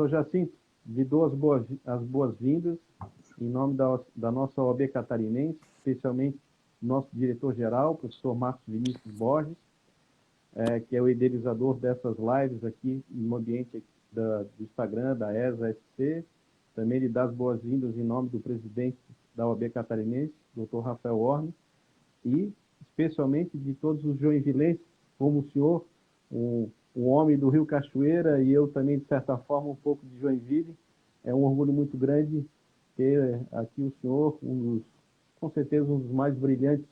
Professor Jacinto, lhe dou as boas-vindas em nome da nossa OAB catarinense, especialmente nosso diretor-geral, professor Marcos Vinícius Borges, que é o idealizador dessas lives aqui no ambiente do Instagram, da ESA-SC. Também lhe dá as boas-vindas em nome do presidente da OAB catarinense, doutor Rafael Orne, e especialmente de todos os joinvilenses, como o senhor, um homem do Rio Cachoeira, e eu também, de certa forma, um pouco de Joinville. É um orgulho muito grande ter aqui o senhor, com certeza um dos mais brilhantes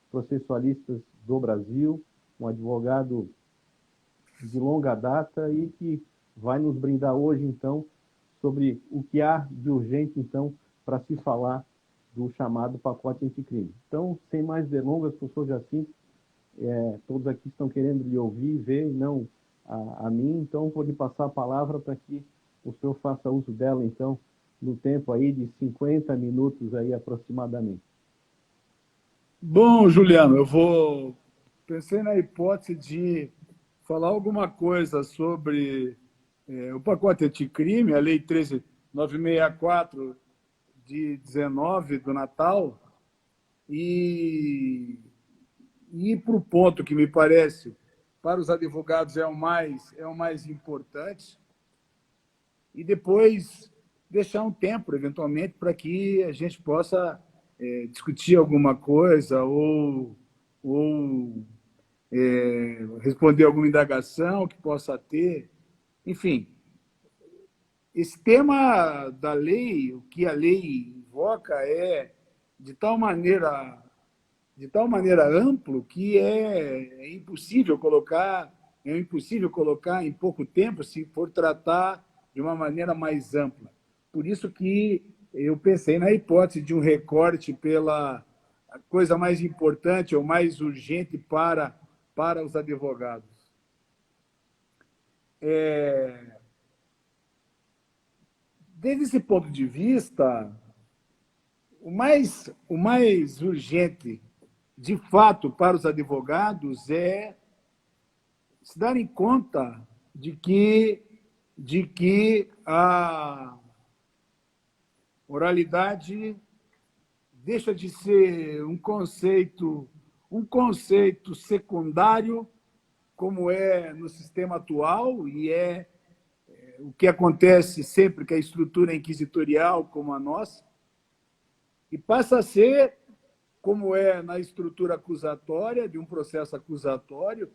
processualistas do Brasil, um advogado de longa data e que vai nos brindar hoje, então, sobre o que há de urgente, então, para se falar do chamado pacote anticrime. Então, sem mais delongas, professor Jacinto, todos aqui estão querendo lhe ouvir e ver, e não a mim, então vou lhe passar a palavra para que o senhor faça uso dela, então, no tempo aí de 50 minutos aí aproximadamente. Bom, Juliano, pensei na hipótese de falar alguma coisa sobre o pacote anticrime, a Lei 13.964 de 19 do Natal, e ir para o ponto que me parece, para os advogados, é o mais importante, e depois deixar um tempo, eventualmente, para que a gente possa discutir alguma coisa ou responder alguma indagação que possa ter. Enfim, esse tema da lei, o que a lei invoca, é de tal maneira amplo que é impossível colocar em pouco tempo se for tratar de uma maneira mais ampla. Por isso que eu pensei na hipótese de um recorte pela coisa mais importante ou mais urgente para os advogados. Desde esse ponto de vista, o mais urgente, de fato, para os advogados é se darem conta de que a oralidade deixa de ser um conceito secundário, como é no sistema atual, e é o que acontece sempre que a estrutura é inquisitorial, como a nossa, e passa a ser, como é na estrutura acusatória, de um processo acusatório,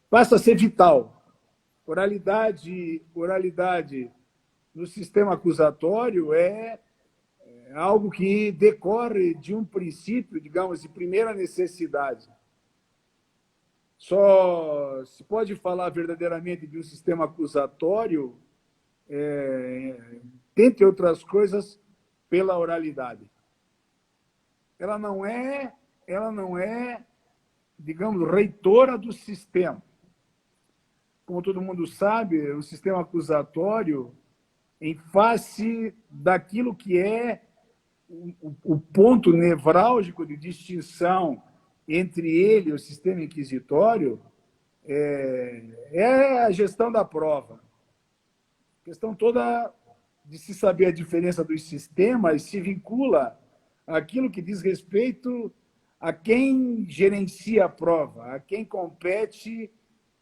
passa a ser vital. Oralidade no sistema acusatório é algo que decorre de um princípio, digamos, de primeira necessidade. Só se pode falar verdadeiramente de um sistema acusatório, dentre outras coisas, pela oralidade. Ela não é, digamos, reitora do sistema. Como todo mundo sabe, o sistema acusatório, em face daquilo que é o ponto nevrálgico de distinção entre ele e o sistema inquisitório, é a gestão da prova. A questão toda de se saber a diferença dos sistemas se vincula àquilo que diz respeito a quem gerencia a prova, a quem compete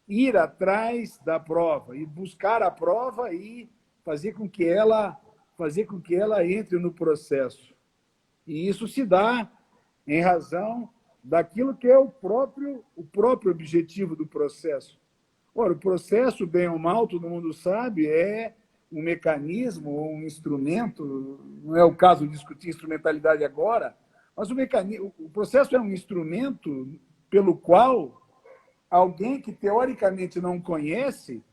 ir atrás da prova e buscar a prova e fazer com que ela entre no processo. E isso se dá em razão daquilo que é o próprio objetivo do processo. Ora, o processo, bem ou mal, todo mundo sabe, é um mecanismo, um instrumento, não é o caso de discutir instrumentalidade agora, mas o processo é um instrumento pelo qual alguém que teoricamente não conhece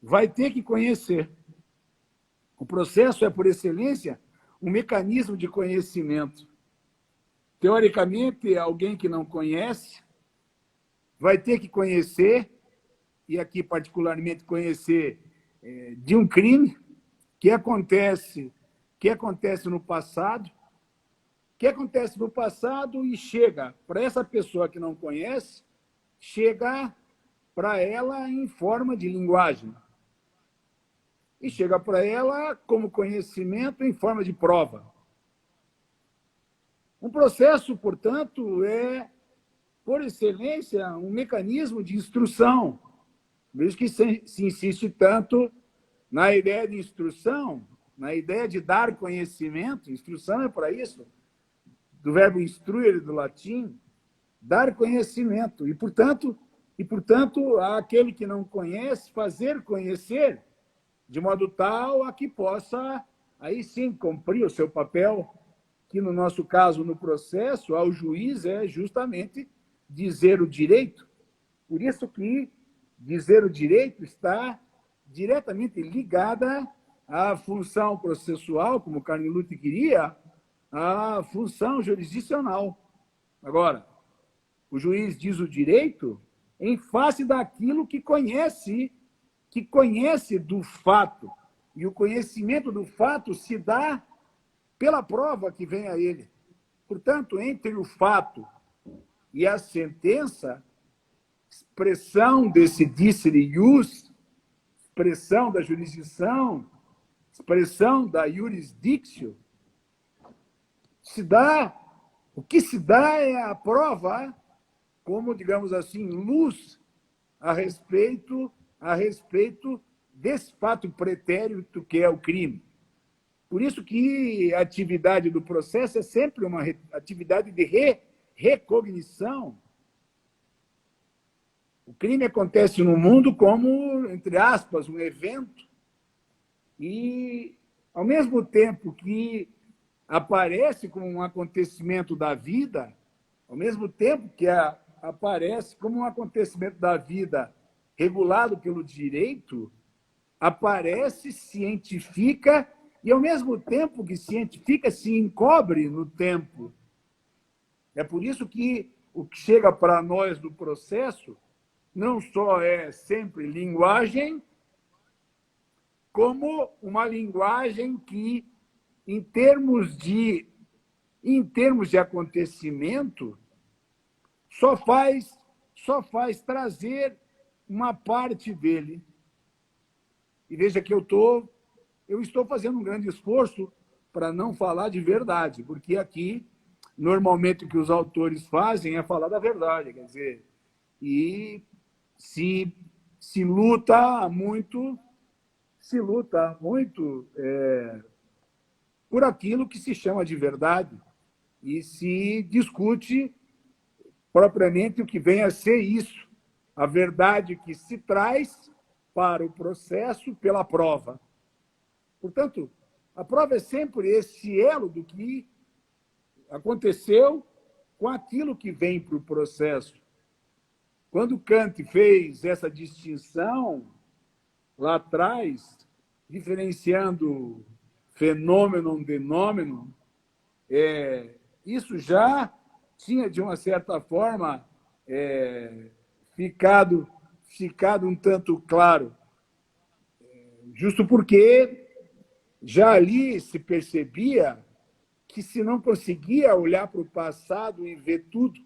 vai ter que conhecer. O processo é, por excelência, um mecanismo de conhecimento. Teoricamente, alguém que não conhece vai ter que conhecer, e aqui particularmente conhecer de um crime que acontece no passado, e chega para essa pessoa que não conhece, chega para ela em forma de linguagem. e chega para ela como conhecimento em forma de prova. Um processo, portanto, é, por excelência, um mecanismo de instrução. Por isso que se insiste tanto na ideia de instrução, na ideia de dar conhecimento. Instrução é para isso, do verbo instruir, do latim, dar conhecimento. E, portanto, aquele que não conhece, fazer conhecer, de modo tal a que possa, aí sim, cumprir o seu papel, que no nosso caso, no processo, ao juiz é justamente dizer o direito. Por isso que dizer o direito está diretamente ligada à função processual, como Carnot queria, à função jurisdicional. Agora, o juiz diz o direito em face daquilo que conhece do fato. E o conhecimento do fato se dá pela prova que vem a ele. Portanto, entre o fato e a sentença, expressão desse dicere ius, expressão da jurisdição, expressão da jurisdictio, o que se dá é a prova como, digamos assim, luz a respeito desse fato pretérito que é o crime. Por isso que a atividade do processo é sempre uma atividade de recognição. O crime acontece no mundo como, entre aspas, um evento. E, ao mesmo tempo que aparece como um acontecimento da vida, ao mesmo tempo que aparece como um acontecimento da vida regulado pelo direito, aparece, cientifica, e, ao mesmo tempo que cientifica, se encobre no tempo. É por isso que o que chega para nós do processo não só é sempre linguagem, como uma linguagem que, em termos de acontecimento, só faz trazer uma parte dele. E veja que eu estou fazendo um grande esforço para não falar de verdade, porque aqui, normalmente, o que os autores fazem é falar da verdade, quer dizer, e se luta muito por aquilo que se chama de verdade e se discute propriamente o que vem a ser isso, a verdade que se traz para o processo pela prova. Portanto, a prova é sempre esse elo do que aconteceu com aquilo que vem para o processo. Quando Kant fez essa distinção lá atrás, diferenciando fenômeno de nômeno, isso já tinha, de uma certa forma, ficado um tanto claro, justo porque já ali se percebia que se não conseguia olhar para o passado e ver tudo.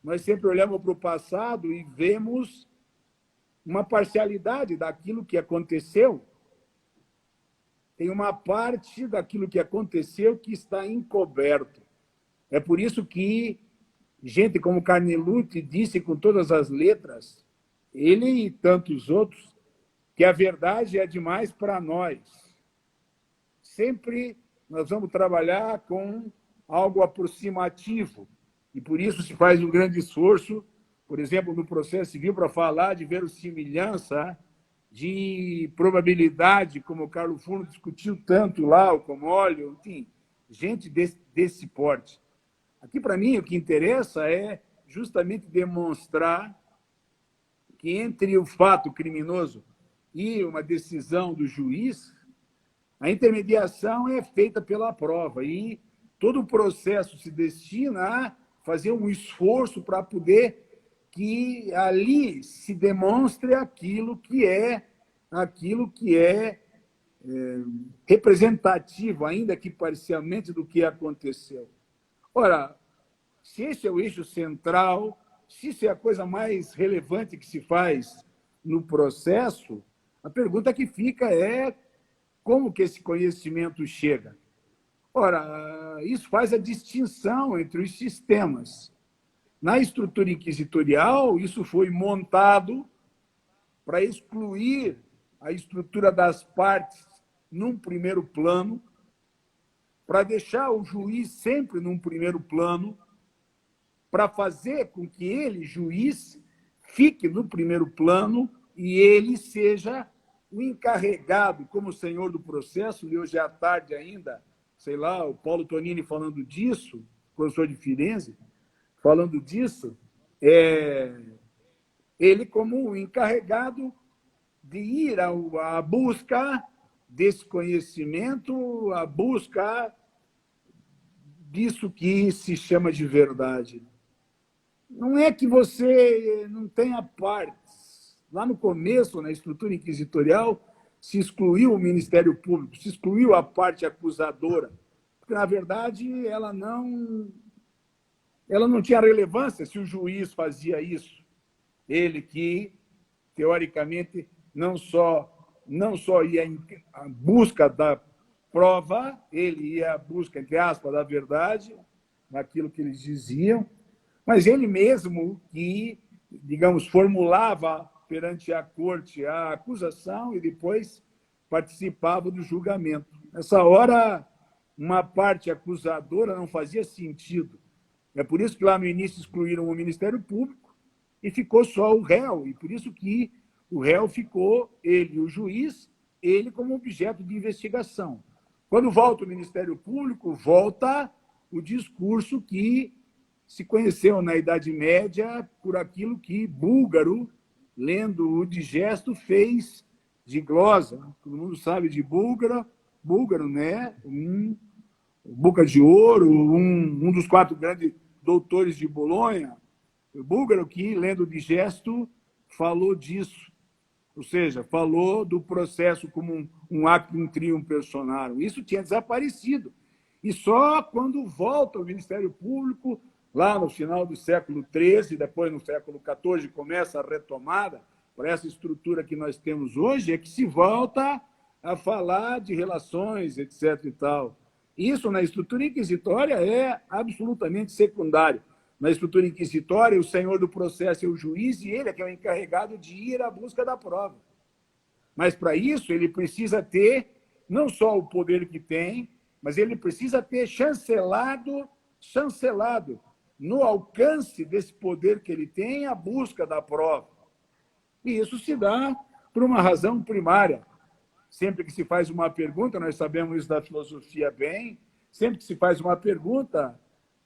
Nós sempre olhamos para o passado e vemos uma parcialidade daquilo que aconteceu. Tem uma parte daquilo que aconteceu que está encoberto. É por isso que gente como Carnot disse com todas as letras, ele e tantos outros, que a verdade é demais para nós. Sempre nós vamos trabalhar com algo aproximativo, e por isso se faz um grande esforço, por exemplo, no processo civil, para falar de verossimilhança, de probabilidade, como o Carlos Furno discutiu tanto lá, o Comólio, enfim, gente desse porte. Aqui, para mim, o que interessa é justamente demonstrar que entre o fato criminoso e uma decisão do juiz, a intermediação é feita pela prova e todo o processo se destina a fazer um esforço para poder que ali se demonstre aquilo que é representativo, ainda que parcialmente, do que aconteceu. Ora, se esse é o eixo central, se isso é a coisa mais relevante que se faz no processo, A pergunta que fica é como que esse conhecimento chega? Ora, isso faz a distinção entre os sistemas. Na estrutura inquisitorial, isso foi montado para excluir a estrutura das partes num primeiro plano, para deixar o juiz sempre num primeiro plano, para fazer com que ele, juiz, fique no primeiro plano e ele seja o encarregado, como senhor do processo. E hoje à tarde ainda, sei lá, o Paulo Tonini falando disso, professor de Firenze, falando disso, ele como o encarregado de ir à busca desse conhecimento, à busca disso que se chama de verdade. Não é que você não tenha partes. Lá no começo, na estrutura inquisitorial, se excluiu o Ministério Público, se excluiu a parte acusadora, porque, na verdade, ela não tinha relevância se o juiz fazia isso. Ele que, teoricamente, não só ia em busca da prova, ele ia à busca, entre aspas, da verdade, naquilo que eles diziam, mas ele mesmo que, digamos, formulava perante a corte a acusação e depois participava do julgamento. Nessa hora, uma parte acusadora não fazia sentido. É por isso que lá no início excluíram o Ministério Público e ficou só o réu, e por isso que o réu ficou, ele, o juiz, ele como objeto de investigação. Quando volta o Ministério Público, volta o discurso que se conheceu na Idade Média por aquilo que Búlgaro, lendo o Digesto, fez de glosa. Todo mundo sabe de Búlgaro, né? Boca de Ouro, um dos 4 grandes doutores de Bolonha, o Búlgaro, que, lendo o Digesto, falou disso. Ou seja, falou do processo como um actum trium personarum. Isso tinha desaparecido. E só quando volta o Ministério Público, lá no final do século XIII, depois no século XIV, começa a retomada para essa estrutura que nós temos hoje, é que se volta a falar de relações, etc. e tal. Isso, na estrutura inquisitória, é absolutamente secundário. Na estrutura inquisitória, o senhor do processo é o juiz e ele é que é o encarregado de ir à busca da prova. Mas, para isso, ele precisa ter não só o poder que tem, mas ele precisa ter chancelado no alcance desse poder que ele tem a busca da prova. E isso se dá por uma razão primária. Sempre que se faz uma pergunta, nós sabemos isso da filosofia bem, sempre que se faz uma pergunta,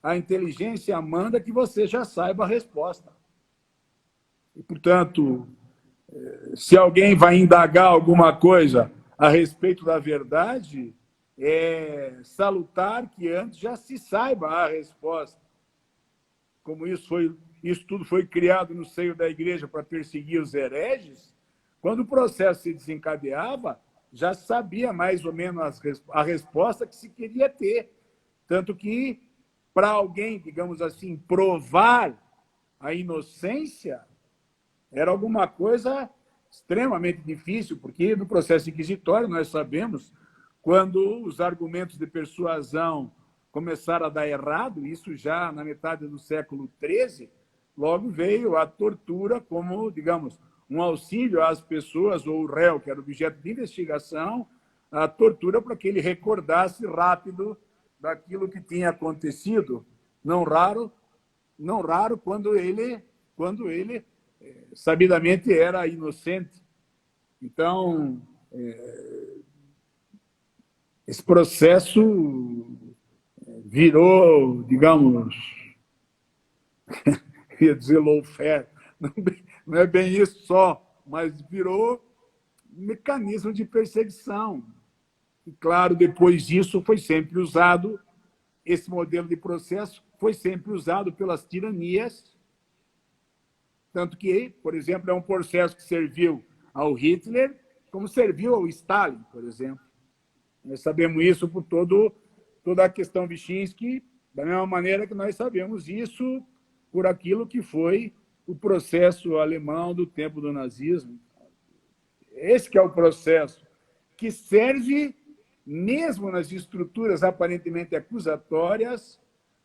a inteligência manda que você já saiba a resposta. E, portanto, se alguém vai indagar alguma coisa a respeito da verdade, é salutar que antes já se saiba a resposta. Como isso tudo foi criado no seio da igreja para perseguir os hereges, quando o processo se desencadeava, já sabia mais ou menos a resposta que se queria ter. Tanto que, para alguém, digamos assim, provar a inocência, era alguma coisa extremamente difícil, porque no processo inquisitório, nós sabemos, quando os argumentos de persuasão começaram a dar errado, isso já na metade do século XIII, logo veio a tortura como, digamos, um auxílio às pessoas, ou o réu, que era objeto de investigação, a tortura para que ele recordasse rápido daquilo que tinha acontecido, não raro quando ele sabidamente era inocente. Então, esse processo virou, digamos, ia dizer lawfare, não é bem isso só, mas virou um mecanismo de perseguição. E, claro, depois disso foi sempre usado, esse modelo de processo foi sempre usado pelas tiranias, tanto que, por exemplo, é um processo que serviu ao Hitler, como serviu ao Stalin, por exemplo. Nós sabemos isso por toda a questão Wyszynski, da mesma maneira que nós sabemos isso por aquilo que foi o processo alemão do tempo do nazismo. Esse que é o processo, que serve mesmo nas estruturas aparentemente acusatórias,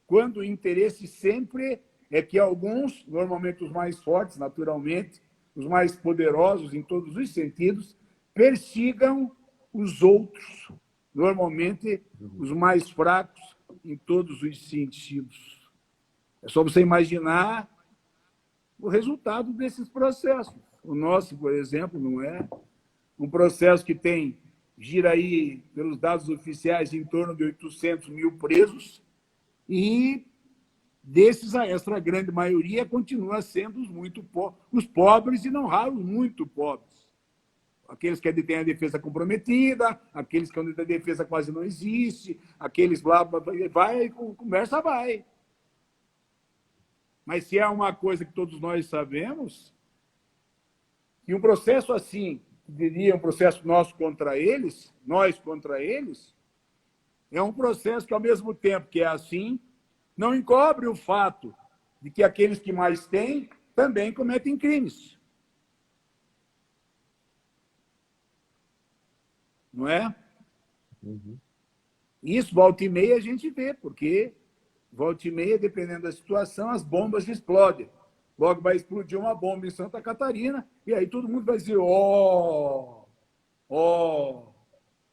quando o interesse sempre é que alguns, normalmente os mais fortes, naturalmente, os mais poderosos em todos os sentidos, persigam os outros, normalmente os mais fracos em todos os sentidos. É só você imaginar o resultado desses processos. O nosso, por exemplo, não é um processo que gira aí, pelos dados oficiais, em torno de 800 mil presos, e desses, a extra grande maioria continua sendo os pobres, e não raros muito pobres. Aqueles que têm a defesa comprometida, aqueles que onde a defesa quase não existe, aqueles lá, vai, conversa vai. Mas se é uma coisa que todos nós sabemos, que um processo assim, diria um processo nosso contra eles, nós contra eles, é um processo que, ao mesmo tempo que é assim, não encobre o fato de que aqueles que mais têm também cometem crimes. Não é? Uhum. Isso, volta e meia, a gente vê, porque volta e meia, dependendo da situação, as bombas explodem. Logo vai explodir uma bomba em Santa Catarina, e aí todo mundo vai dizer,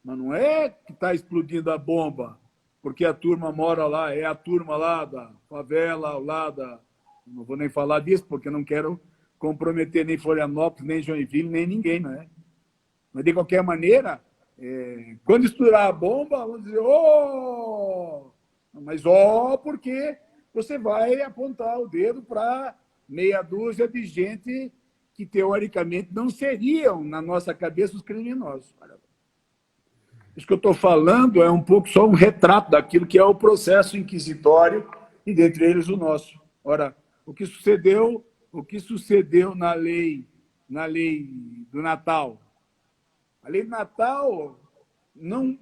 mas não é que está explodindo a bomba, porque a turma mora lá, é a turma lá da favela, lá da... Não vou nem falar disso, porque não quero comprometer nem Florianópolis, nem Joinville, nem ninguém, não é? Mas, de qualquer maneira, quando estourar a bomba, vamos dizer, mas porque você vai apontar o dedo para meia dúzia de gente que, teoricamente, não seriam, na nossa cabeça, os criminosos. Isso que eu estou falando é um pouco só um retrato daquilo que é o processo inquisitório, e dentre eles o nosso. Ora, o que sucedeu na lei do Natal? A lei do Natal não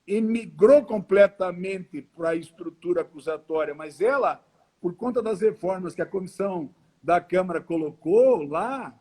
emigrou completamente para a estrutura acusatória, mas ela, por conta das reformas que a comissão da Câmara colocou lá,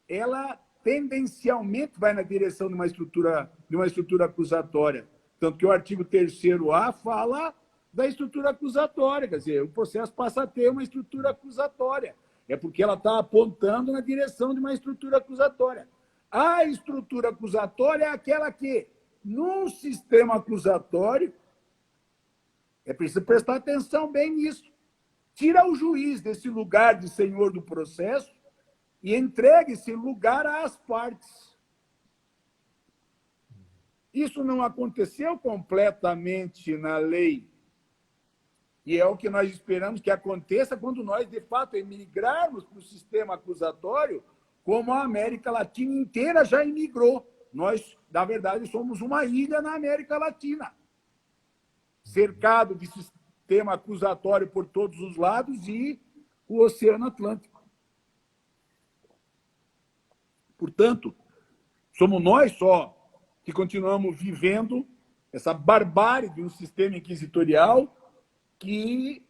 ela tendencialmente vai na direção de uma estrutura acusatória. Tanto que o artigo 3º-A fala da estrutura acusatória, quer dizer, o processo passa a ter uma estrutura acusatória. É porque ela está apontando na direção de uma estrutura acusatória. A estrutura acusatória é aquela que, num sistema acusatório, é preciso prestar atenção bem nisso, tira o juiz desse lugar de senhor do processo e entrega esse lugar às partes. Isso não aconteceu completamente na lei, e é o que nós esperamos que aconteça quando nós, de fato, emigrarmos para o sistema acusatório, como a América Latina inteira já imigrou. Nós, na verdade, somos uma ilha na América Latina, cercado de sistema acusatório por todos os lados e o Oceano Atlântico. Portanto, somos nós só que continuamos vivendo essa barbárie de um sistema inquisitorial que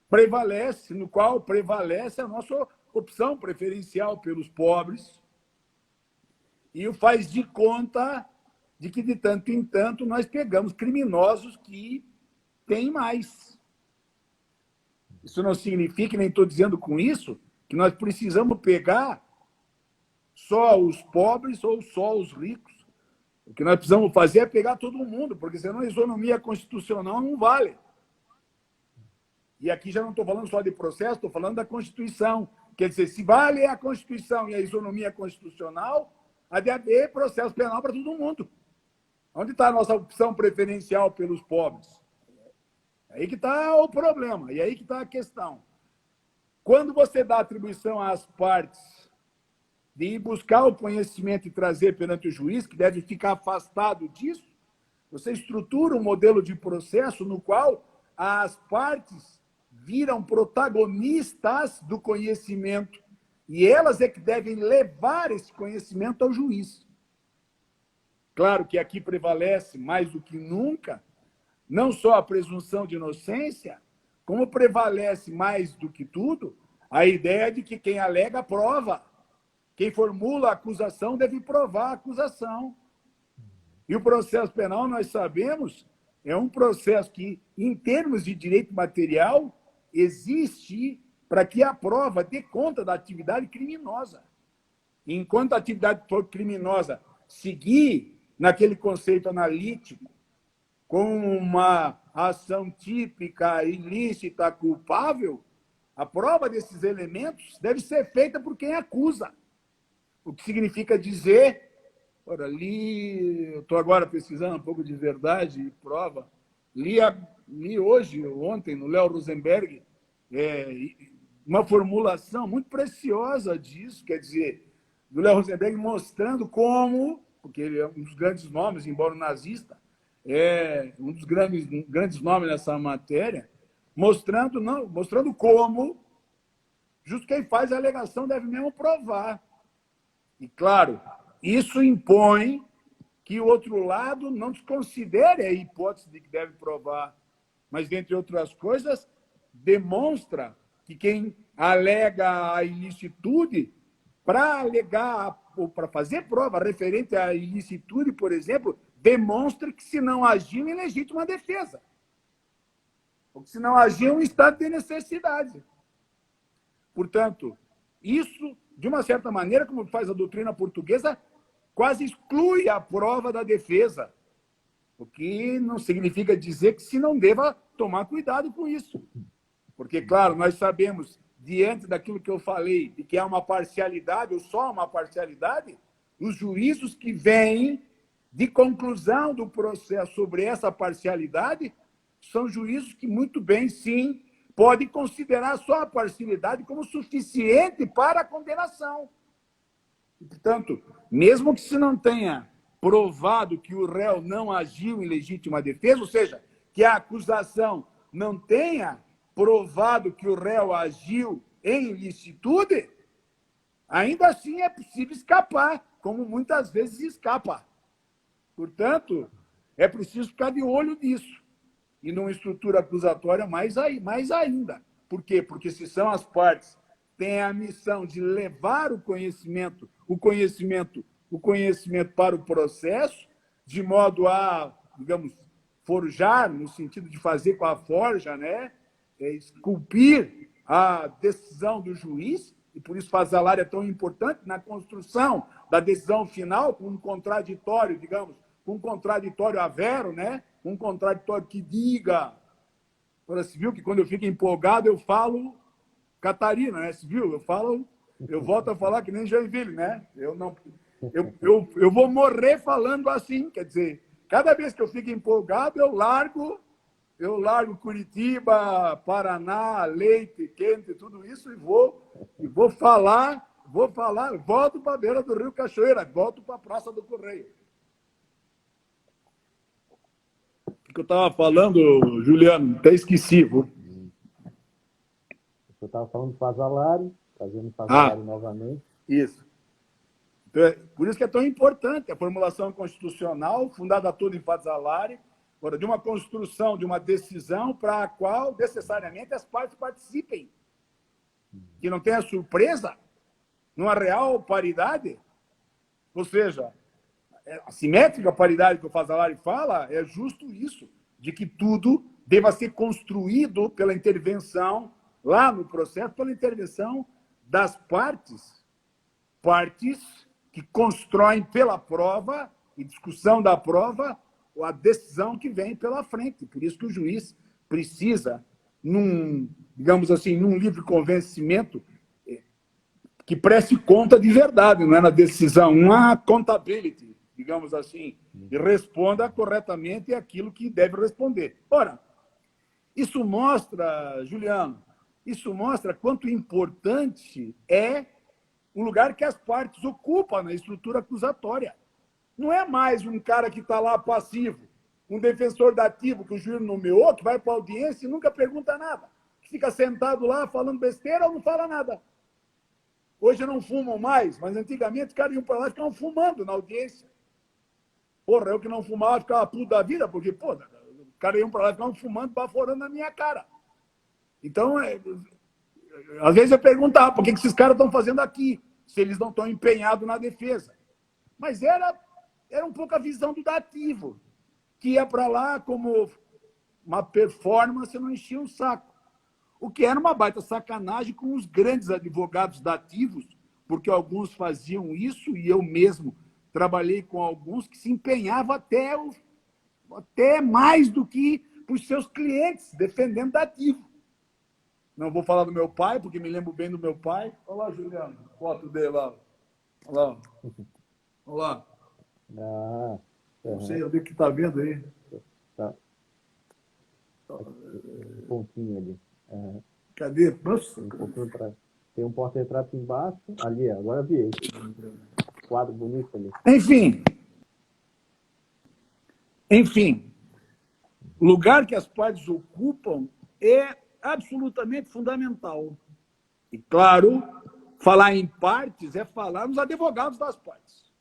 prevalece, no qual prevalece a nossa opção preferencial pelos pobres, e o faz de conta de que, de tanto em tanto, nós pegamos criminosos que têm mais. Isso não significa, nem estou dizendo com isso, que nós precisamos pegar só os pobres ou só os ricos. O que nós precisamos fazer é pegar todo mundo, porque senão a isonomia constitucional não vale. E aqui já não estou falando só de processo, estou falando da Constituição. Quer dizer, se vale a Constituição e a isonomia constitucional, há de haver processo penal para todo mundo. Onde está a nossa opção preferencial pelos pobres? É aí que está o problema, e é aí que está a questão. Quando você dá atribuição às partes de ir buscar o conhecimento e trazer perante o juiz, que deve ficar afastado disso, você estrutura um modelo de processo no qual as partes viram protagonistas do conhecimento, e elas é que devem levar esse conhecimento ao juiz. Claro que aqui prevalece, mais do que nunca, não só a presunção de inocência, como prevalece mais do que tudo a ideia de que quem alega prova. Quem formula a acusação deve provar a acusação. E o processo penal, nós sabemos, é um processo que, em termos de direito material, existe para que a prova dê conta da atividade criminosa. Enquanto a atividade for criminosa seguir naquele conceito analítico, com uma ação típica, ilícita, culpável, a prova desses elementos deve ser feita por quem acusa. O que significa dizer, ora, eu estou agora pesquisando um pouco de verdade e prova, li hoje, ontem, no Léo Rosenberg, uma formulação muito preciosa disso, quer dizer, do Léo Rosenberg mostrando como, porque ele é um dos grandes nomes, embora nazista, é um dos grandes nomes nessa matéria, mostrando como justo quem faz a alegação deve mesmo provar. E, claro, isso impõe que o outro lado não desconsidere a hipótese de que deve provar, mas, dentre outras coisas, demonstra que quem alega a ilicitude, para alegar ou para fazer prova referente à ilicitude, por exemplo, demonstra que se não agiu em legítima defesa, ou que se não agiu em estado de necessidade. Portanto, isso, de uma certa maneira, como faz a doutrina portuguesa, quase exclui a prova da defesa, o que não significa dizer que se não deva tomar cuidado com isso. Porque, claro, nós sabemos, diante daquilo que eu falei, de que há uma parcialidade, ou só uma parcialidade, os juízos que vêm de conclusão do processo sobre essa parcialidade são juízos que, muito bem, sim, podem considerar só a parcialidade como suficiente para a condenação. E, portanto, mesmo que se não tenha provado que o réu não agiu em legítima defesa, ou seja, que a acusação não tenha provado que o réu agiu em ilicitude, ainda assim é possível escapar, como muitas vezes escapa. Portanto, é preciso ficar de olho nisso. E numa estrutura acusatória mais ainda. Por quê? Porque se são as partes que têm a missão de levar o conhecimento para o processo, de modo a, digamos, forjar, no sentido de fazer com a forja, né? Esculpir a decisão do juiz, e por isso Fazalar é tão importante na construção da decisão final, com um contraditório, digamos, com um contraditório avero, né? Um contraditório que diga, você viu que quando eu fico empolgado eu falo Catarina, né? Você viu? Eu volto a falar que nem Joinville, né? Eu vou morrer falando assim, quer dizer, cada vez que eu fico empolgado eu largo Curitiba, Paraná, leite quente, tudo isso e vou falar, volto para a beira do Rio Cachoeira, volto para a Praça do Correio. O que eu estava falando, Juliano? Até esqueci. Eu estava falando do Fazalar, fazendo Fazalar novamente. Isso. Então, por isso que é tão importante a formulação constitucional, fundada toda em Fazalar, de uma construção, de uma decisão para a qual, necessariamente, as partes participem. Que não tenha surpresa, numa real paridade, ou seja, a simétrica paridade que o Fazalar fala é justo isso, de que tudo deva ser construído pela intervenção, lá no processo, pela intervenção das partes que constroem pela prova e discussão da prova a decisão que vem pela frente. Por isso que o juiz precisa, digamos assim, num livre convencimento, que preste conta de verdade, não é na decisão, uma accountability, digamos assim, e responda corretamente aquilo que deve responder. Ora, isso mostra, Juliano, quanto importante é o lugar que as partes ocupam na estrutura acusatória. Não é mais um cara que está lá passivo, um defensor dativo que o juiz nomeou, que vai para a audiência e nunca pergunta nada, que fica sentado lá falando besteira ou não fala nada. Hoje não fumam mais, mas antigamente os caras iam para lá e ficavam fumando na audiência. Porra, eu que não fumava ficava puto da vida, porque, pô, os caras iam para lá e ficavam fumando, baforando na minha cara. Então, às vezes eu perguntava, por que esses caras estão fazendo aqui? se eles não estão empenhados na defesa. Mas era um pouco a visão do dativo, que ia para lá como uma performance e não enchia um saco. O que era uma baita sacanagem com os grandes advogados dativos, porque alguns faziam isso, e eu mesmo trabalhei com alguns que se empenhavam até mais do que os seus clientes, defendendo dativo. Não vou falar do meu pai, porque me lembro bem do meu pai. Olha lá, Juliano, foto dele lá. Olha lá. Olha lá. Não sei onde que está vendo aí. Tá. Pontinho ali. Cadê? Nossa. Tem um porta-retrato embaixo. Ali, agora vi esse. Quadro bonito ali. Enfim, o lugar que as partes ocupam é absolutamente fundamental. E, claro, falar em partes é falar nos advogados das partes.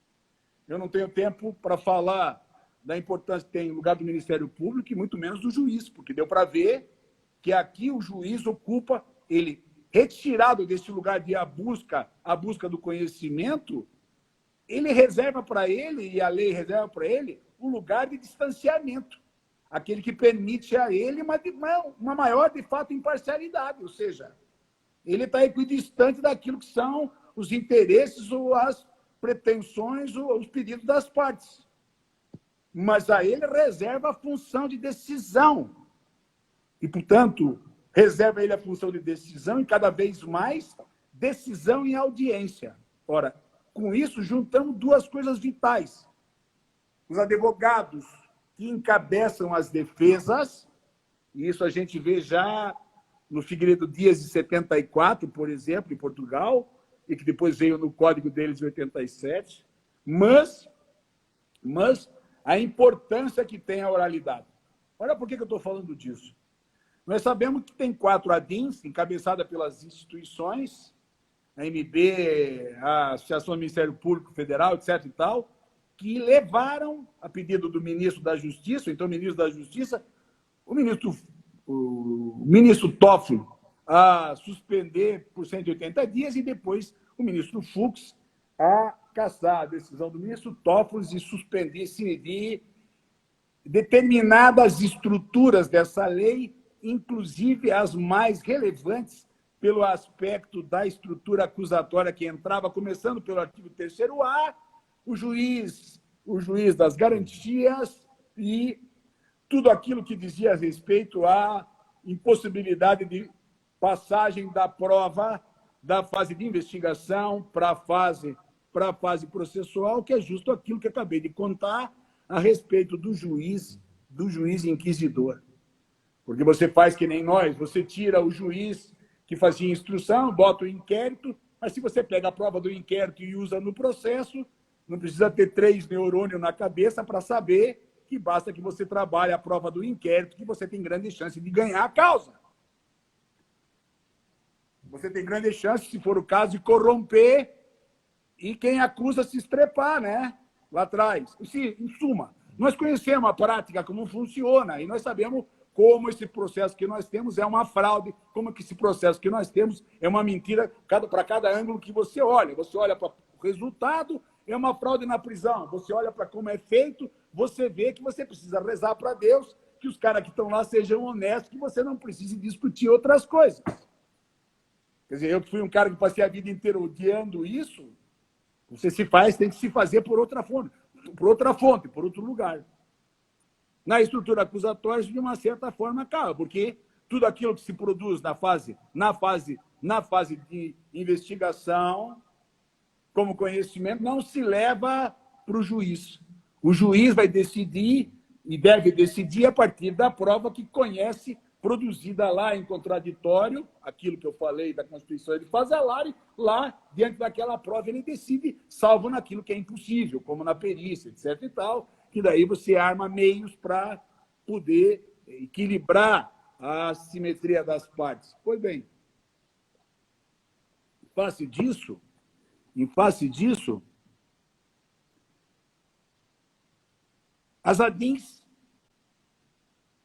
Eu não tenho tempo para falar da importância que tem o lugar do Ministério Público e muito menos do juiz, porque deu para ver que aqui o juiz ocupa, ele retirado desse lugar de a busca do conhecimento, ele reserva para ele, e a lei reserva para ele, um lugar de distanciamento, aquele que permite a ele uma maior, de fato, imparcialidade, ou seja, ele está equidistante daquilo que são os interesses ou as pretensões ou os pedidos das partes. Mas a ele reserva a função de decisão. E, portanto, reserva a ele a função de decisão e, cada vez mais, decisão em audiência. Ora, com isso, juntamos duas coisas vitais. Os advogados que encabeçam as defesas, e isso a gente vê já no Figueiredo Dias de 74, por exemplo, em Portugal, e que depois veio no Código deles de 87, mas a importância que tem a oralidade. Olha por que eu estou falando disso. Nós sabemos que tem 4 ADINs, encabeçada pelas instituições, a MB, a Associação do Ministério Público Federal, etc. e tal, que levaram, a pedido do ministro da Justiça, então o ministro da Justiça, o ministro Toffoli, a suspender por 180 dias e depois o ministro Fux a cassar a decisão do ministro Toffoli e suspender, incidir determinadas estruturas dessa lei, inclusive as mais relevantes pelo aspecto da estrutura acusatória que entrava, começando pelo artigo 3º-A, o juiz das garantias e tudo aquilo que dizia a respeito à impossibilidade de passagem da prova da fase de investigação para a fase processual, que é justo aquilo que eu acabei de contar a respeito do juiz inquisidor. Porque você faz que nem nós, você tira o juiz que fazia instrução, bota o inquérito, mas se você pega a prova do inquérito e usa no processo, não precisa ter 3 neurônios na cabeça para saber que basta que você trabalhe a prova do inquérito, que você tem grande chance de ganhar a causa. Você tem grande chance, se for o caso, de corromper e quem acusa se estrepar, né? Lá atrás. Em suma, nós conhecemos a prática, como funciona, e nós sabemos como esse processo que nós temos é uma fraude, como que esse processo que nós temos é uma mentira para cada ângulo que você olha. Você olha para o resultado, é uma fraude na prisão. Você olha para como é feito, você vê que você precisa rezar para Deus, que os caras que estão lá sejam honestos, que você não precise discutir outras coisas. Quer dizer, eu que fui um cara que passei a vida inteira odiando isso, você tem que se fazer por outra fonte, por outro lugar. Na estrutura acusatória, isso de uma certa forma acaba, porque tudo aquilo que se produz na fase de investigação, como conhecimento, não se leva para o juiz. O juiz vai decidir e deve decidir a partir da prova que conhece, produzida lá em contraditório, aquilo que eu falei da Constituição de Fazelari, lá, diante daquela prova, ele decide, salvo naquilo que é impossível, como na perícia, etc. e tal, que daí você arma meios para poder equilibrar a simetria das partes. Pois bem, em face disso, as ADINs,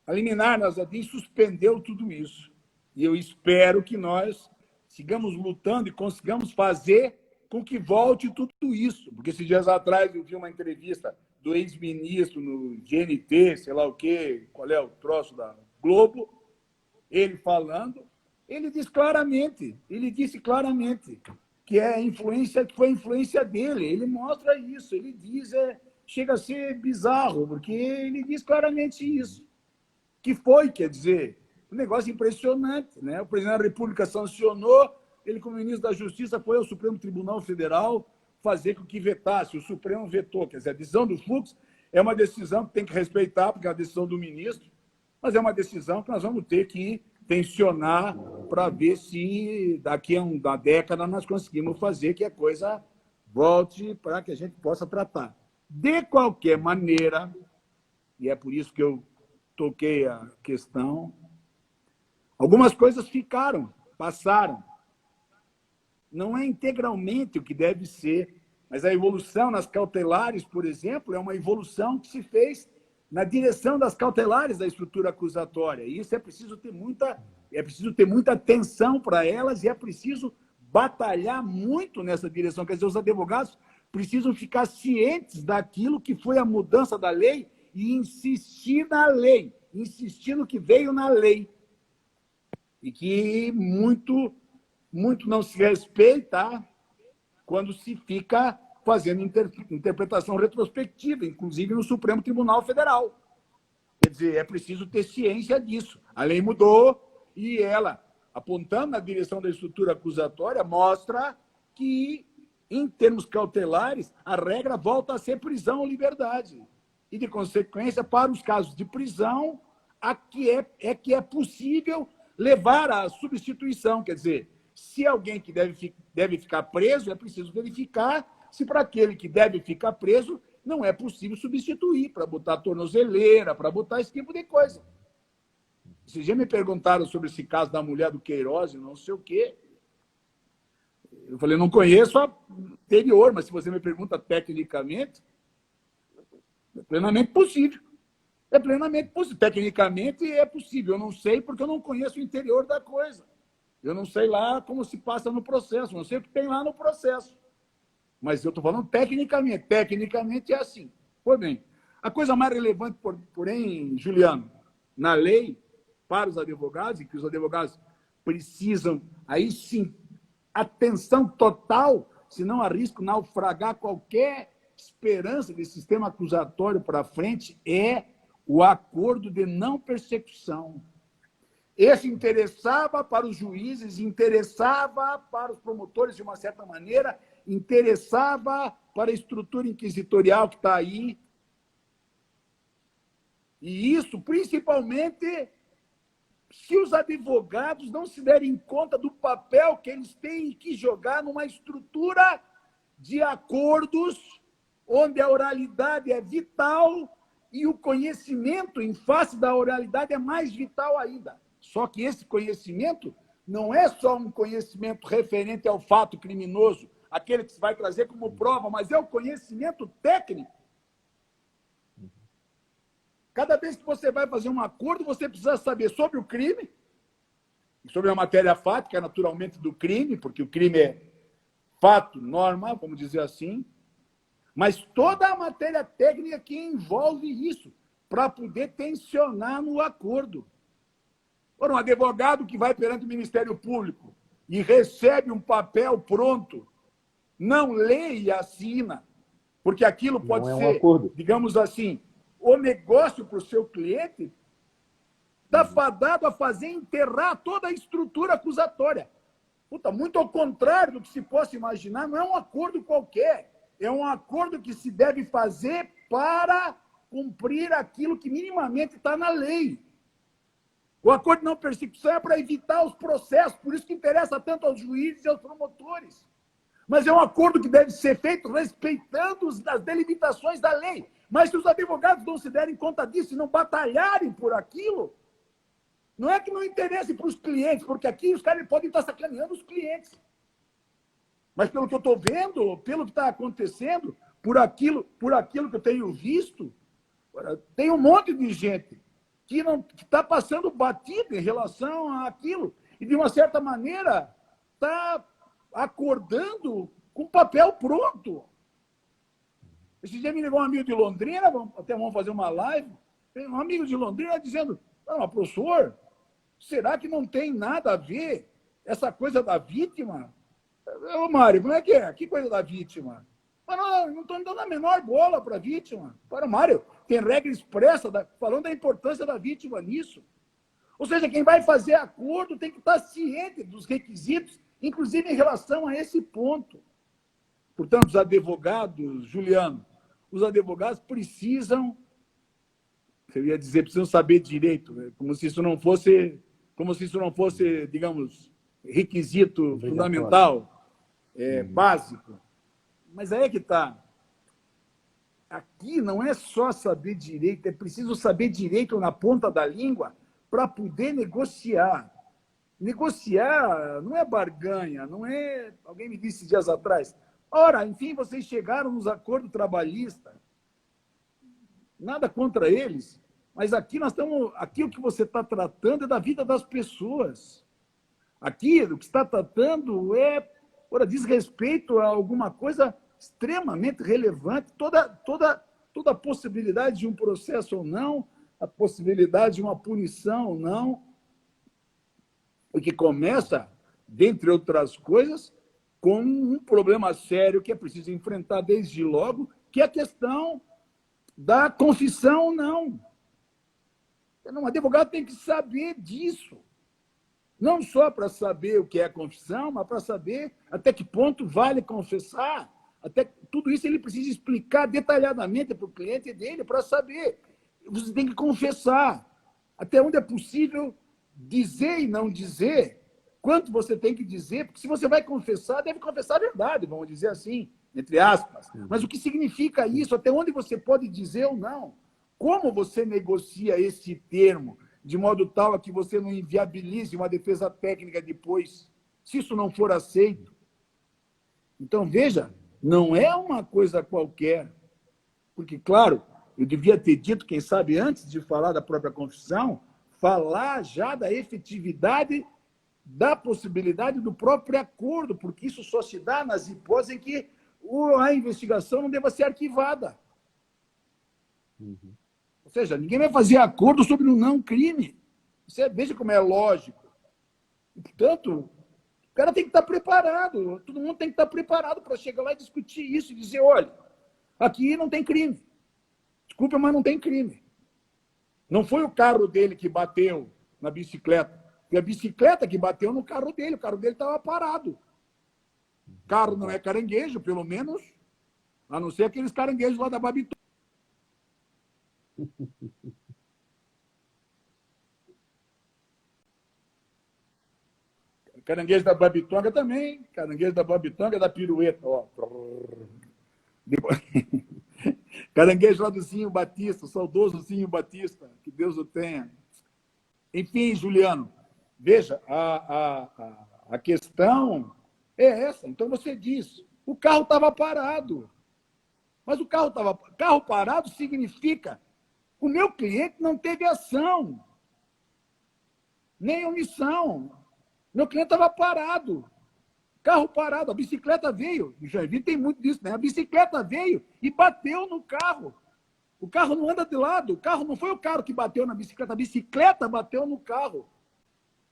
a liminar nas ADINs suspendeu tudo isso. E eu espero que nós sigamos lutando e consigamos fazer com que volte tudo isso. Porque esses dias atrás eu vi uma entrevista do ex-ministro no GNT, sei lá o quê, qual é o troço da Globo, ele falando, ele disse claramente, ele disse claramente que é influência, que foi a influência dele. Ele mostra isso, ele diz, chega a ser bizarro, porque ele diz claramente isso. Que foi, quer dizer, um negócio impressionante, né? O presidente da República sancionou, ele, como ministro da Justiça, foi ao Supremo Tribunal Federal fazer com que vetasse. O Supremo vetou. Quer dizer, a decisão do Fux é uma decisão que tem que respeitar, porque é a decisão do ministro, mas é uma decisão que nós vamos ter que tensionar para ver se daqui a uma década nós conseguimos fazer que a coisa volte para que a gente possa tratar. De qualquer maneira, e é por isso que eu toquei a questão, algumas coisas ficaram, passaram. Não é integralmente o que deve ser, mas a evolução nas cautelares, por exemplo, é uma evolução que se fez na direção das cautelares da estrutura acusatória. E isso é preciso ter muita atenção para elas e é preciso batalhar muito nessa direção. Quer dizer, os advogados precisam ficar cientes daquilo que foi a mudança da lei e insistir na lei, insistir no que veio na lei. E que muito não se respeita quando se fica fazendo interpretação retrospectiva, inclusive no Supremo Tribunal Federal. Quer dizer, é preciso ter ciência disso. A lei mudou e ela, apontando na direção da estrutura acusatória, mostra que, em termos cautelares, a regra volta a ser prisão ou liberdade. E, de consequência, para os casos de prisão, que é possível levar à substituição. Quer dizer, se alguém que deve ficar preso, é preciso verificar se para aquele que deve ficar preso não é possível substituir, para botar tornozeleira, para botar esse tipo de coisa. Esses dias me perguntaram sobre esse caso da mulher do Queiroz, não sei o quê. Eu falei, não conheço a anterior, mas se você me pergunta tecnicamente, é plenamente possível. É plenamente possível. Tecnicamente é possível. Eu não sei porque eu não conheço o interior da coisa. Eu não sei lá como se passa no processo, não sei o que tem lá no processo. Mas eu estou falando tecnicamente. Tecnicamente é assim. Pois bem, a coisa mais relevante, porém, Juliano, na lei, para os advogados, e que os advogados precisam, aí sim, atenção total, senão arrisco naufragar qualquer esperança de sistema acusatório para frente, é o acordo de não persecução. Esse interessava para os juízes, interessava para os promotores de uma certa maneira, interessava para a estrutura inquisitorial que está aí. E isso, principalmente, se os advogados não se derem conta do papel que eles têm que jogar numa estrutura de acordos onde a oralidade é vital e o conhecimento em face da oralidade é mais vital ainda. Só que esse conhecimento não é só um conhecimento referente ao fato criminoso, aquele que se vai trazer como prova, mas é o conhecimento técnico. Cada vez que você vai fazer um acordo, você precisa saber sobre o crime, sobre a matéria fática, naturalmente, do crime, porque o crime é fato, norma, vamos dizer assim, mas toda a matéria técnica que envolve isso, para poder tensionar no acordo. Ora, um advogado que vai perante o Ministério Público e recebe um papel pronto, não lê e assina, porque aquilo pode ser, digamos assim, o negócio para o seu cliente, está fadado a fazer enterrar toda a estrutura acusatória. Puta, muito ao contrário do que se possa imaginar, não é um acordo qualquer, é um acordo que se deve fazer para cumprir aquilo que minimamente está na lei. O acordo de não persecução é para evitar os processos, por isso que interessa tanto aos juízes e aos promotores. Mas é um acordo que deve ser feito respeitando as delimitações da lei. Mas se os advogados não se derem conta disso e não batalharem por aquilo, não é que não interesse para os clientes, porque aqui os caras podem estar sacaneando os clientes. Mas pelo que eu estou vendo, pelo que está acontecendo, por aquilo que eu tenho visto, tem um monte de gente que está passando batido em relação àquilo. E, de uma certa maneira, está acordando com papel pronto. Esse dia me ligou um amigo de Londrina, até vamos fazer uma live, um amigo de Londrina dizendo, não, professor, será que não tem nada a ver essa coisa da vítima? Ô, Mário, como é que é? Que coisa da vítima? Mas não estou dando a menor bola para a vítima. Para, Mário, tem regra expressa falando da importância da vítima nisso. Ou seja, quem vai fazer acordo tem que estar ciente dos requisitos, inclusive em relação a esse ponto. Portanto, os advogados, Juliano, os advogados precisam, eu ia dizer, precisam saber direito, né? como se isso não fosse, digamos, requisito fundamental, básico. Mas aí é que está. Aqui não é só saber direito, é preciso saber direito na ponta da língua para poder negociar. Negociar não é barganha, não é... Alguém me disse dias atrás, ora, enfim, vocês chegaram nos acordos trabalhistas. Nada contra eles, mas aqui aqui o que você está tratando é da vida das pessoas. Aqui o que está tratando diz respeito a alguma coisa extremamente relevante, toda a possibilidade de um processo ou não, a possibilidade de uma punição ou não, o que começa, dentre outras coisas, com um problema sério que é preciso enfrentar desde logo, que é a questão da confissão ou não. Um advogado tem que saber disso. Não só para saber o que é a confissão, mas para saber até que ponto vale confessar. Tudo isso ele precisa explicar detalhadamente para o cliente dele, para saber. Você tem que confessar. Até onde é possível dizer e não dizer, quanto você tem que dizer, porque se você vai confessar, deve confessar a verdade, vamos dizer assim, entre aspas. Mas o que significa isso? Até onde você pode dizer ou não? Como você negocia esse termo de modo tal a que você não inviabilize uma defesa técnica depois, se isso não for aceito? Então, veja, não é uma coisa qualquer. Porque, claro, eu devia ter dito, quem sabe, antes de falar da própria confissão, falar já da efetividade da possibilidade do próprio acordo, porque isso só se dá nas hipóteses em que a investigação não deva ser arquivada. Ou seja, ninguém vai fazer acordo sobre um não-crime. Você veja como é lógico. E, portanto, o cara tem que estar preparado, todo mundo tem que estar preparado para chegar lá e discutir isso e dizer, olha, aqui não tem crime. Desculpa, mas não tem crime. Não foi o carro dele que bateu na bicicleta. Foi a bicicleta que bateu no carro dele. O carro dele estava parado. O carro não é caranguejo, pelo menos, a não ser aqueles caranguejos lá da Babitonga. Caranguejo da Babitonga também. Caranguejo da Babitonga da pirueta. Ó. Caranguejo lá do Zinho Batista, o saudoso Zinho Batista, que Deus o tenha. Enfim, Juliano, veja, a questão é essa. Então você diz, o carro estava parado. Mas o carro parado significa o meu cliente não teve ação, nem omissão. Meu cliente estava parado. Carro parado, a bicicleta veio. Em Joinville tem muito disso, né? A bicicleta veio e bateu no carro. O carro não anda de lado. O carro não foi o carro que bateu na bicicleta. A bicicleta bateu no carro.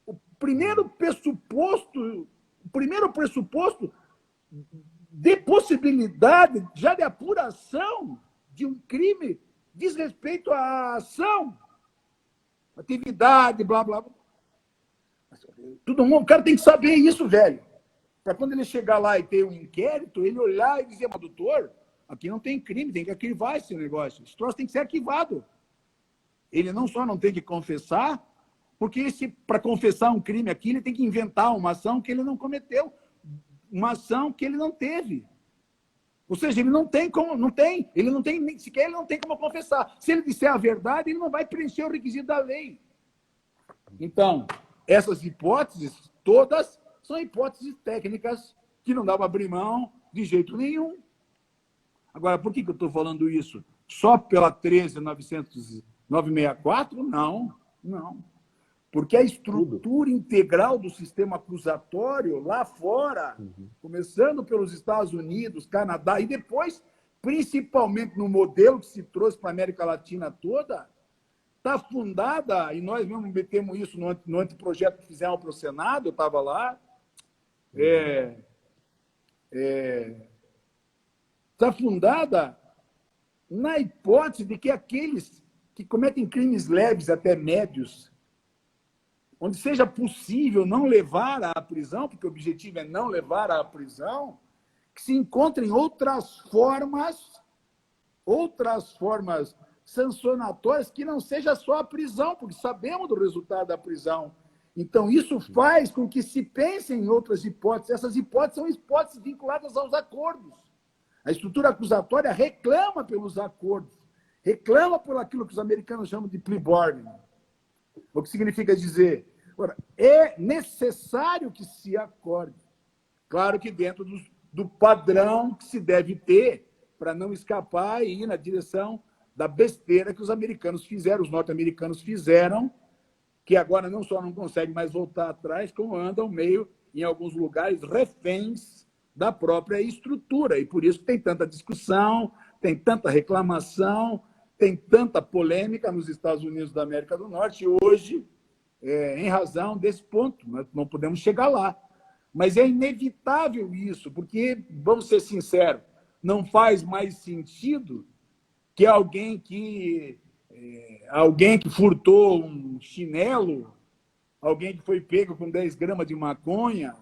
O primeiro pressuposto de possibilidade já de apuração de um crime diz respeito à ação, atividade, blá, blá, blá. Todo mundo, o cara tem que saber isso, velho. Para quando ele chegar lá e ter um inquérito, ele olhar e dizer, mas doutor, aqui não tem crime, tem que arquivar esse negócio. Esse troço tem que ser arquivado. Ele não só não tem que confessar, porque para confessar um crime aqui, ele tem que inventar uma ação que ele não cometeu, uma ação que ele não teve. Ou seja, ele não tem como confessar. Se ele disser a verdade, ele não vai preencher o requisito da lei. Então, essas hipóteses todas são hipóteses técnicas que não dá para abrir mão de jeito nenhum. Agora, por que eu estou falando isso? Só pela 13.964? Não. Porque a estrutura integral do sistema acusatório lá fora, começando pelos Estados Unidos, Canadá, e depois, principalmente no modelo que se trouxe para a América Latina toda, está fundada, e nós mesmo metemos isso no anteprojeto que fizemos para o Senado, eu estava lá, está fundada na hipótese de que aqueles que cometem crimes leves até médios, onde seja possível não levar à prisão, porque o objetivo é não levar à prisão, que se encontrem outras formas sancionatórias que não seja só a prisão, porque sabemos do resultado da prisão. Então, isso faz com que se pense em outras hipóteses. Essas hipóteses são hipóteses vinculadas aos acordos. A estrutura acusatória reclama pelos acordos, reclama por aquilo que os americanos chamam de plea bargain. O que significa dizer, é necessário que se acorde. Claro que dentro do padrão que se deve ter para não escapar e ir na direção da besteira que os americanos fizeram, os norte-americanos fizeram, que agora não só não conseguem mais voltar atrás, como andam meio, em alguns lugares, reféns da própria estrutura. E por isso tem tanta discussão, tem tanta reclamação, tem tanta polêmica nos Estados Unidos da América do Norte hoje, em razão desse ponto. Nós não podemos chegar lá. Mas é inevitável isso, porque, vamos ser sinceros, não faz mais sentido que alguém que furtou um chinelo, alguém que foi pego com 10 gramas de maconha,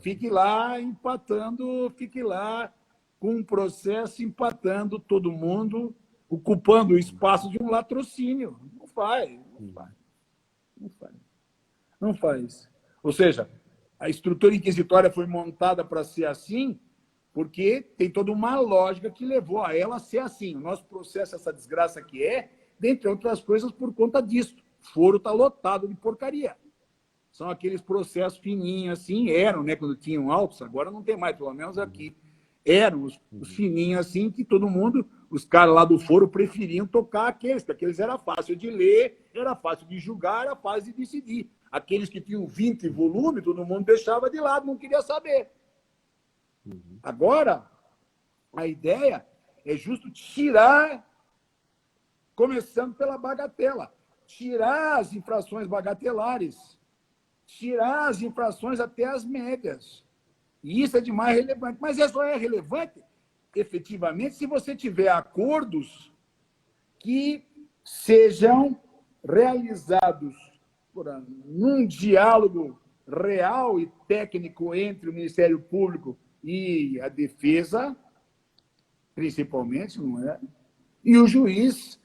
fique lá empatando, fique lá com um processo empatando todo mundo, ocupando o espaço de um latrocínio. Não faz. Não faz. Ou seja, a estrutura inquisitória foi montada para ser assim, porque tem toda uma lógica que levou a ela a ser assim. O nosso processo, essa desgraça que dentre outras coisas, por conta disso. O foro está lotado de porcaria. São aqueles processos fininhos assim, eram, né, quando tinham autos, agora não tem mais, pelo menos aqui. Eram os fininhos assim, que todo mundo, os caras lá do foro preferiam tocar aqueles, porque aqueles era fácil de ler, era fácil de julgar, era fácil de decidir. Aqueles que tinham 20 volumes, todo mundo deixava de lado, não queria saber. Agora, a ideia é justo tirar, começando pela bagatela, tirar as infrações bagatelares, tirar as infrações até as médias. E isso é de mais relevante. Mas isso só é relevante, efetivamente, se você tiver acordos que sejam realizados num diálogo real e técnico entre o Ministério Público e a defesa, principalmente, não é? E o juiz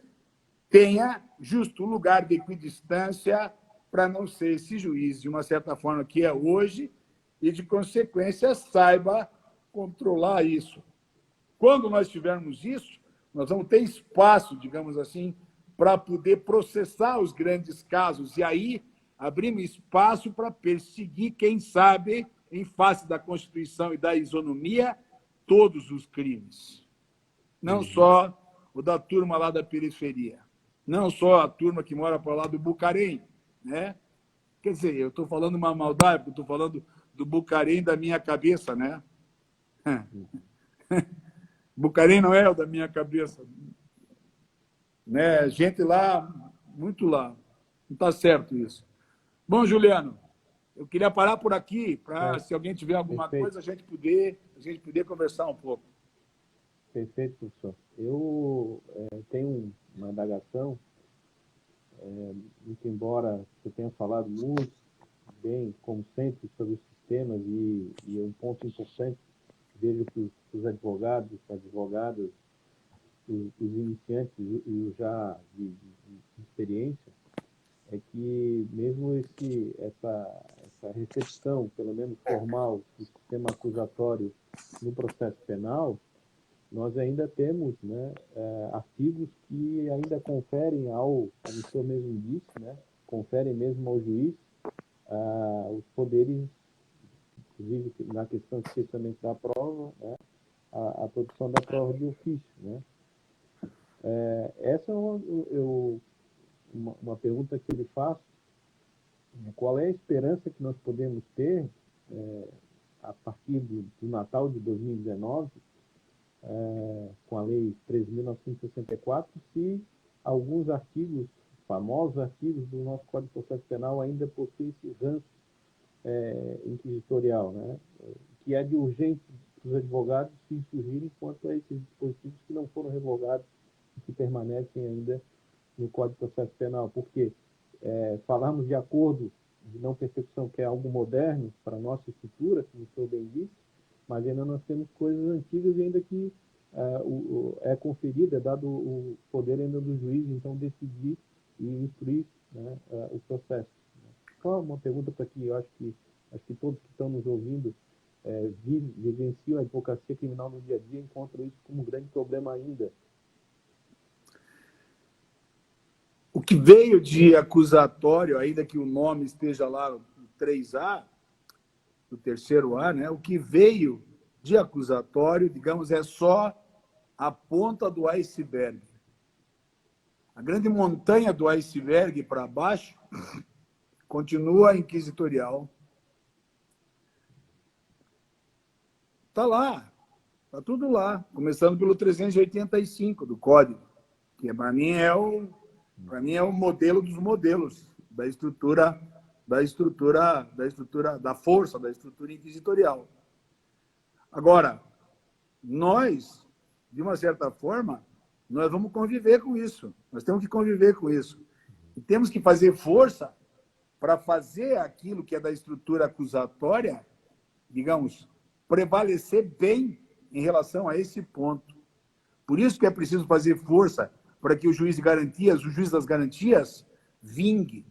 tenha justo lugar de equidistância para não ser esse juiz, de uma certa forma, que é hoje, e, de consequência, saiba controlar isso. Quando nós tivermos isso, nós vamos ter espaço, digamos assim, para poder processar os grandes casos, e aí abrimos espaço para perseguir, quem sabe, em face da Constituição e da isonomia, todos os crimes. Não só o da turma lá da periferia, não só a turma que mora para lá do Bucarém, né? Quer dizer, eu estou falando uma maldade, porque estou falando do Bucarém da minha cabeça, né? Bucarém não é o da minha cabeça. Né? Gente lá, muito lá. Não está certo isso. Bom, Juliano, eu queria parar por aqui, para, se alguém tiver alguma coisa, a gente poder conversar um pouco. Perfeito, professor. Eu tenho uma indagação, muito embora você tenha falado muito bem, como sempre, sobre os sistemas, e um ponto importante, vejo que os advogados, advogadas, os iniciantes e os já de experiência, é que mesmo essa recepção, pelo menos formal, do sistema acusatório no processo penal, nós ainda temos, né, artigos que ainda conferem como o senhor mesmo disse, né, conferem mesmo ao juiz os poderes, inclusive na questão especialmente da prova, né, a produção da prova de ofício, né. Essa é uma pergunta que eu lhe faço, Qual é a esperança que nós podemos ter a partir do Natal de 2019, com a Lei 13.964, se alguns artigos, famosos artigos do nosso Código de Processo Penal ainda possuem esse ranço inquisitorial, né? Que é de urgente para os advogados se insurgirem quanto a esses dispositivos que não foram revogados e que permanecem ainda no Código de Processo Penal, porque falarmos de acordo de não persecução, que é algo moderno para a nossa estrutura, como o senhor bem disse, mas ainda nós temos coisas antigas e ainda que é conferido, é dado o poder ainda do juiz, então, decidir e instruir, né, o processo. Só uma pergunta para que eu acho que todos que estão nos ouvindo vivenciam a advocacia criminal no dia a dia, encontram isso como um grande problema ainda. O que veio de acusatório, ainda que o nome esteja lá no 3A, no terceiro A, né? O que veio de acusatório, digamos, é só a ponta do iceberg. A grande montanha do iceberg para baixo continua inquisitorial. Está lá, está tudo lá, começando pelo 385 do Código, que para mim é o modelo dos modelos da força, da estrutura inquisitorial. Agora, nós, de uma certa forma, nós vamos conviver com isso. Nós temos que conviver com isso. E temos que fazer força para fazer aquilo que é da estrutura acusatória, digamos, prevalecer bem em relação a esse ponto. Por isso que é preciso fazer força para que o juiz das garantias, vingue.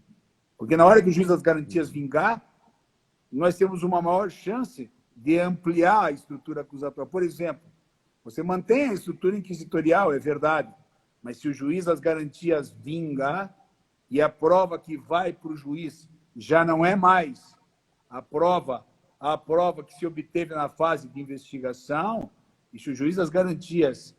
Porque na hora que o juiz das garantias vingar, nós temos uma maior chance de ampliar a estrutura acusatória. Por exemplo, você mantém a estrutura inquisitorial, é verdade, mas se o juiz das garantias vingar e a prova que vai para o juiz já não é mais a prova que se obteve na fase de investigação, e se o juiz das garantias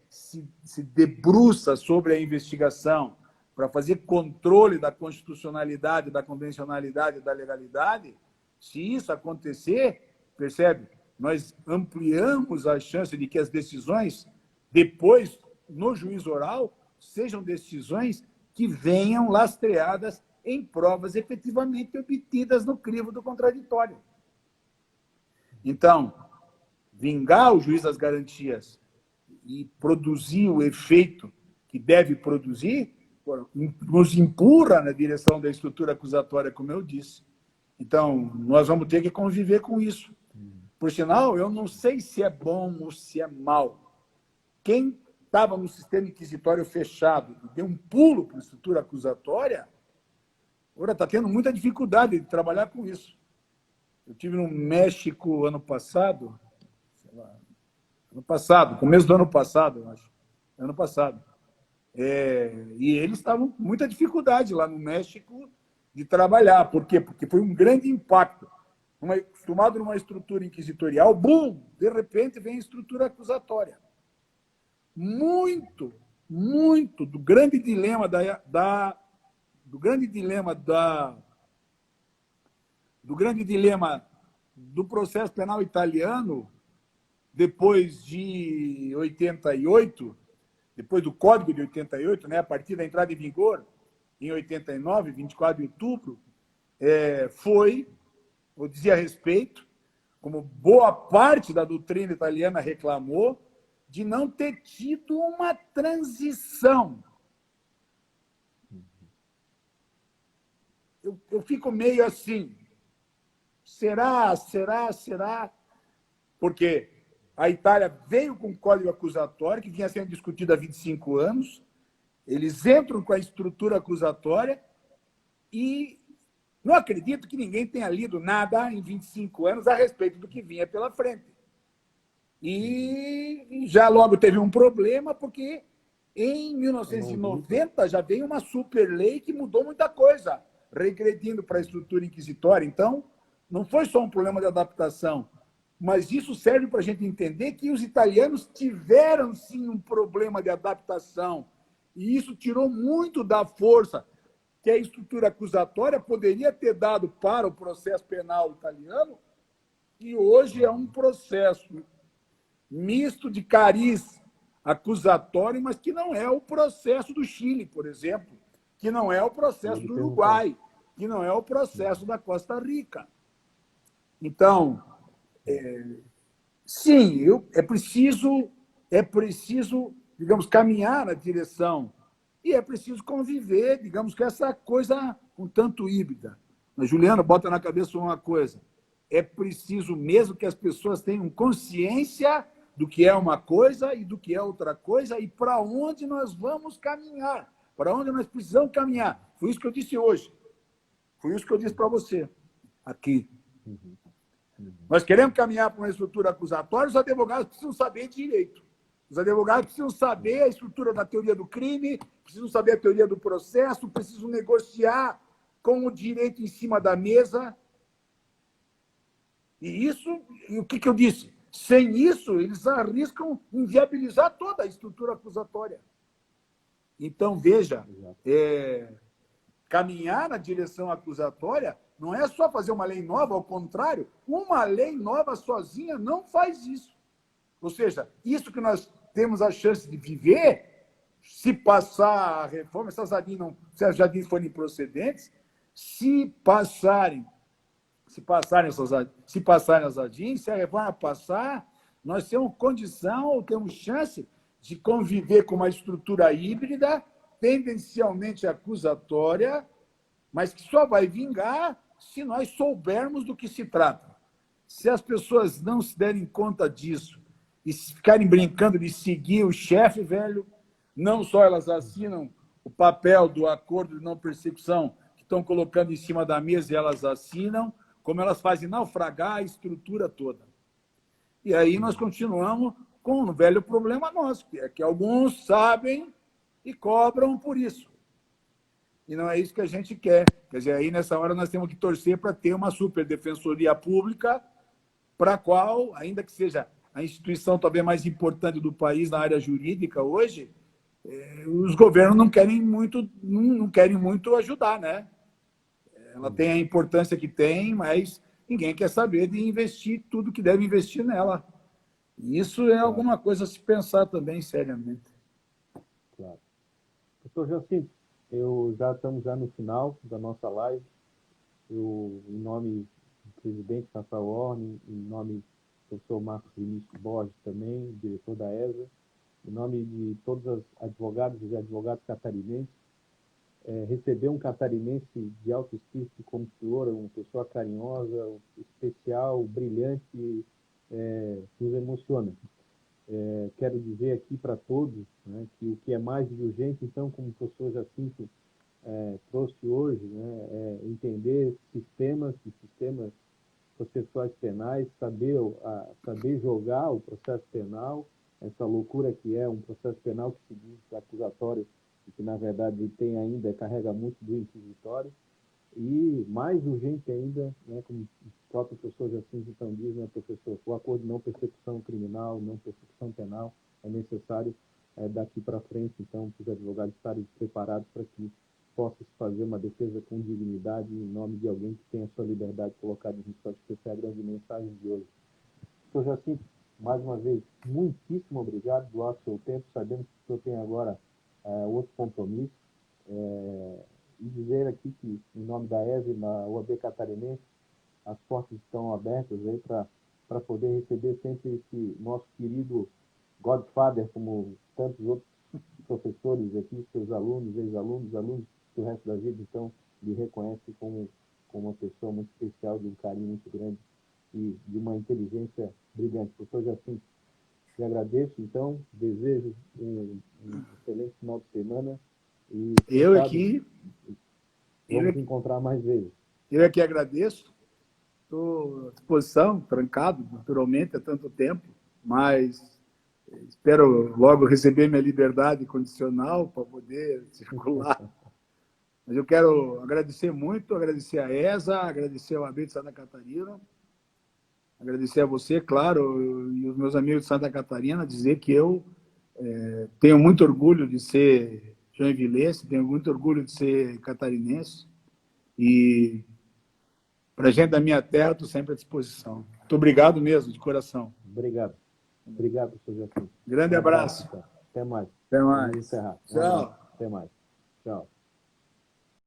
se debruça sobre a investigação para fazer controle da constitucionalidade, da convencionalidade, da legalidade, se isso acontecer, percebe? Nós ampliamos a chance de que as decisões, depois, no juízo oral, sejam decisões que venham lastreadas em provas efetivamente obtidas no crivo do contraditório. Então, vingar o juiz das garantias e produzir o efeito que deve produzir, nos empurra na direção da estrutura acusatória, como eu disse. Então, nós vamos ter que conviver com isso. Por sinal, eu não sei se é bom ou se é mal. Quem estava no sistema inquisitório fechado e deu um pulo para a estrutura acusatória, agora está tendo muita dificuldade de trabalhar com isso. Eu estive no México ano passado, começo do ano passado, eu acho. Ano passado. E eles estavam com muita dificuldade lá no México de trabalhar. Por quê? Porque foi um grande impacto. Acostumado numa estrutura inquisitorial, bum, de repente vem a estrutura acusatória. Muito do grande dilema do processo penal italiano, depois de 88, depois do Código de 88, né, a partir da entrada em vigor, em 89, 24 de outubro, dizia a respeito, como boa parte da doutrina italiana reclamou, de não ter tido uma transição. Eu fico meio assim, será? Porque a Itália veio com o código acusatório, que vinha sendo discutido há 25 anos, eles entram com a estrutura acusatória e não acredito que ninguém tenha lido nada em 25 anos a respeito do que vinha pela frente. E já logo teve um problema, porque em 1990 já veio uma super lei que mudou muita coisa, regredindo para a estrutura inquisitória. Então, não foi só um problema de adaptação, mas isso serve para a gente entender que os italianos tiveram, sim, um problema de adaptação. E isso tirou muito da força que a estrutura acusatória poderia ter dado para o processo penal italiano, e hoje é um processo misto de cariz acusatório, mas que não é o processo do Chile, por exemplo, que não é o processo do Uruguai, que não é o processo da Costa Rica. Então, sim, é preciso, digamos, caminhar na direção e é preciso conviver, digamos, com essa coisa um tanto híbrida. Mas, Juliana, bota na cabeça uma coisa: é preciso mesmo que as pessoas tenham consciência do que é uma coisa e do que é outra coisa e para onde nós vamos caminhar, para onde nós precisamos caminhar. Foi isso que eu disse hoje. Foi isso que eu disse para você aqui. Nós queremos caminhar para uma estrutura acusatória, os advogados precisam saber direito. Os advogados precisam saber a estrutura da teoria do crime, precisam saber a teoria do processo, precisam negociar com o direito em cima da mesa. E o que eu disse? Sem isso, eles arriscam inviabilizar toda a estrutura acusatória. Então, veja, caminhar na direção acusatória não é só fazer uma lei nova, ao contrário, uma lei nova sozinha não faz isso. Ou seja, isso que nós temos a chance de viver, se passar a reforma, se as jardins forem improcedentes, se passarem as ADINs, se a reforma passar, nós temos condição, temos chance de conviver com uma estrutura híbrida, tendencialmente acusatória, mas que só vai vingar se nós soubermos do que se trata. Se as pessoas não se derem conta disso e ficarem brincando de seguir o chefe, velho, não só elas assinam o papel do acordo de não persecução que estão colocando em cima da mesa e elas assinam, como elas fazem naufragar a estrutura toda. E aí nós continuamos com um velho problema nosso, que é que alguns sabem e cobram por isso. E não é isso que a gente quer. Quer dizer, aí nessa hora nós temos que torcer para ter uma superdefensoria pública, para a qual, ainda que seja a instituição talvez mais importante do país na área jurídica hoje, os governos não querem muito ajudar, né? Ela tem a importância que tem, mas ninguém quer saber de investir tudo que deve investir nela. E isso é alguma coisa a se pensar também seriamente. Claro. Doutor Jacinto, estamos no final da nossa live. Em nome do presidente Rafael Orne, em nome do professor Marcos Vinícius Borges também, diretor da ESA, em nome de todos os advogados e advogados catarinenses, receber um catarinense de alto espírito como o senhor, uma pessoa carinhosa, especial, brilhante, nos emociona. Quero dizer aqui para todos, né, que o que é mais urgente, então, como o professor Jacinto trouxe hoje, né, é entender sistemas processuais penais, saber jogar o processo penal, essa loucura que é um processo penal que se diz acusatório e que, na verdade, carrega muito do inquisitório. E mais urgente ainda, né, como o próprio professor Jacinto então diz, né, professor, o acordo de não persecução criminal, não persecução penal é necessário daqui para frente, então, para os advogados estarem preparados para que possa se fazer uma defesa com dignidade em nome de alguém que tenha a sua liberdade colocada em risco. Acho que essa é a grande mensagem de hoje. Professor Jacinto, mais uma vez, muitíssimo obrigado do nosso seu tempo. Sabemos que o senhor tem agora outro compromisso. E dizer aqui que, em nome da ESA e na UAB Catarinense, as portas estão abertas aí para poder receber sempre esse nosso querido Godfather, como tantos outros professores aqui, seus alunos, ex-alunos, alunos do resto da vida, então, lhe reconhece como uma pessoa muito especial, de um carinho muito grande e de uma inteligência brilhante. Professor Jacinto, te agradeço, então, desejo um excelente final de semana. E vamos encontrar mais vezes. Eu é que agradeço. Estou à disposição, trancado, naturalmente, há tanto tempo, mas espero logo receber minha liberdade condicional para poder circular. Mas eu quero agradecer muito, agradecer a ESA, agradecer ao AB de Santa Catarina, agradecer a você, claro, e os meus amigos de Santa Catarina, dizer que eu tenho muito orgulho de ser joinvilense, tenho muito orgulho de ser catarinense e, para a gente da minha terra, estou sempre à disposição. Muito obrigado mesmo, de coração. Obrigado. Obrigado, professor Jacinto. Grande abraço. Até mais. Até mais. Vamos encerrar. Tchau. Até mais. Tchau.